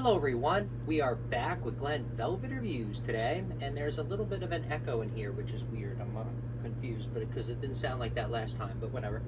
Hello everyone, we are back with Glenn Velvet Reviews today, and there's a little bit of an echo in here, which is weird. I'm confused, but because it didn't sound like that last time, but whatever.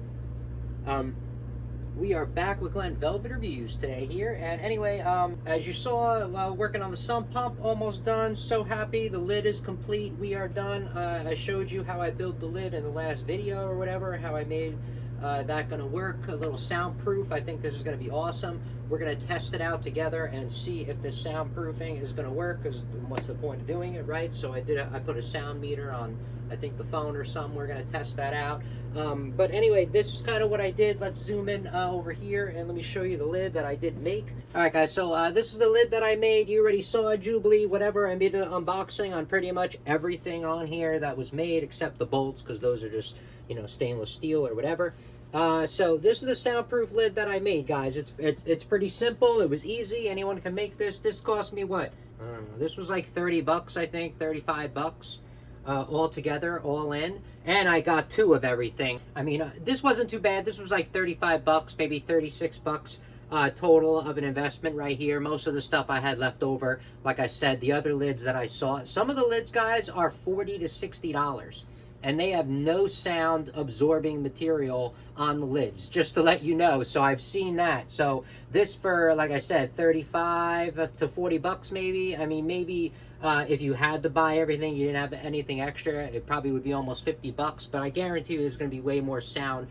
We are back with Glenn Velvet Reviews today here, and anyway, as you saw, working on the sump pump, almost done. So happy, the lid is complete. We are done. I showed you how I built the lid in the last video or whatever, how I made that gonna work, a little soundproof. I think this is gonna be awesome. We're gonna test it out together and see if this soundproofing is gonna work, because what's the point of doing it, right? So I put a sound meter on, I think, the phone or something. We're gonna test that out. But anyway, this is kind of what I did. Let's zoom in over here and let me show you the lid that I did make. All right, guys, so this is the lid that I made. You already saw Jubilee, whatever. I made an unboxing on pretty much everything on here that was made except the bolts, because those are just, you know, stainless steel or whatever. So this is the soundproof lid that I made, guys. It's pretty simple. It was easy. Anyone can make this. This cost me what? I don't know. This was like 30 bucks, I think, 35 bucks. All together, all in, and I got two of everything. I mean, this wasn't too bad. This was like 35 bucks, maybe 36 bucks total of an investment right here. Most of the stuff I had left over. Like I said, the other lids that I saw, some of the lids, guys, are $40 to $60, and they have no sound absorbing material on the lids, just to let you know. So I've seen that. So this for, like I said, 35 to 40 bucks maybe. I mean, maybe if you had to buy everything, you didn't have anything extra, it probably would be almost 50 bucks, but I guarantee you there's going to be way more sound,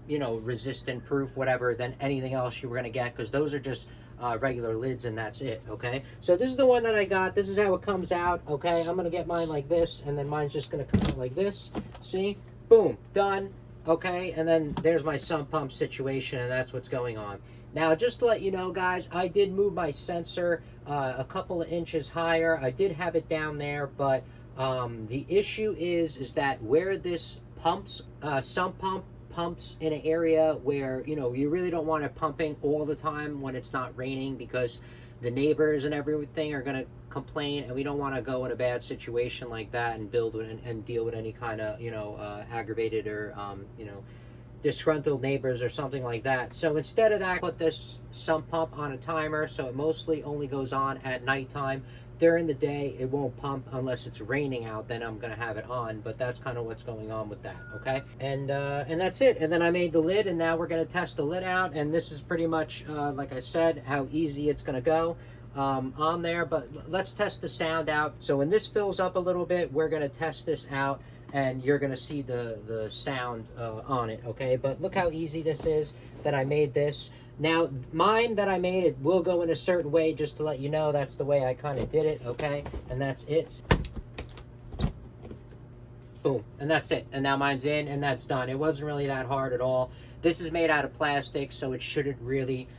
you know, resistant, proof, whatever, than anything else you were going to get, because those are just regular lids and that's it, okay? So this is the one that I got. This is how it comes out, okay? I'm going to get mine like this, and then mine's just going to come out like this. See? Boom. Done. Okay? And then there's my sump pump situation, and that's what's going on. Now, just to let you know, guys, I did move my sensor a couple of inches higher. I did have it down there, but the issue is that where this pumps, sump pump pumps in an area where, you know, you really don't want it pumping all the time when it's not raining, because the neighbors and everything are going to complain, and we don't want to go in a bad situation like that and build and deal with any kind of, you know, aggravated or, you know, disgruntled neighbors or something like that. So instead of that, I put this sump pump on a timer, so it mostly only goes on at nighttime. During the day, it won't pump unless it's raining out. Then I'm gonna have it on, but that's kind of what's going on with that, okay? And that's it. And then I made the lid, and now we're gonna test the lid out. And this is pretty much, like I said, how easy it's gonna go on there. But let's test the sound out. So when this fills up a little bit, we're gonna test this out, and you're gonna see the sound on it, okay? But look how easy this is that I made this. Now, mine that I made, it will go in a certain way, just to let you know. That's the way I kind of did it, okay? And that's it. Boom, and that's it. And now mine's in, and that's done. It wasn't really that hard at all. This is made out of plastic, so it shouldn't really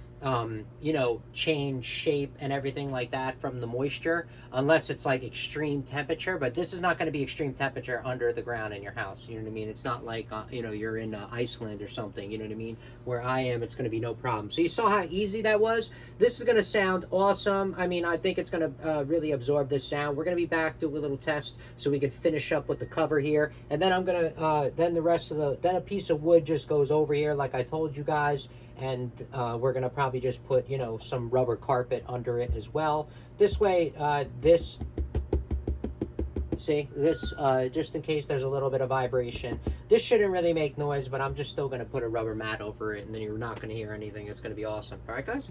you know, change shape and everything like that from the moisture, unless it's like extreme temperature. But this is not going to be extreme temperature under the ground in your house, you know what I mean? It's not like you know, you're in Iceland or something, you know what I mean? Where I am, it's going to be no problem. So you saw how easy that was. This is going to sound awesome. I mean, I think it's going to really absorb this sound. We're going to be back to a little test so we can finish up with the cover here, and then I'm going to then the rest of the, then a piece of wood just goes over here like I told you guys. And we're going to probably just put, you know, some rubber carpet under it as well. This way, this, see, this, just in case there's a little bit of vibration. This shouldn't really make noise, but I'm just still going to put a rubber mat over it, and then you're not going to hear anything. It's going to be awesome. All right, guys?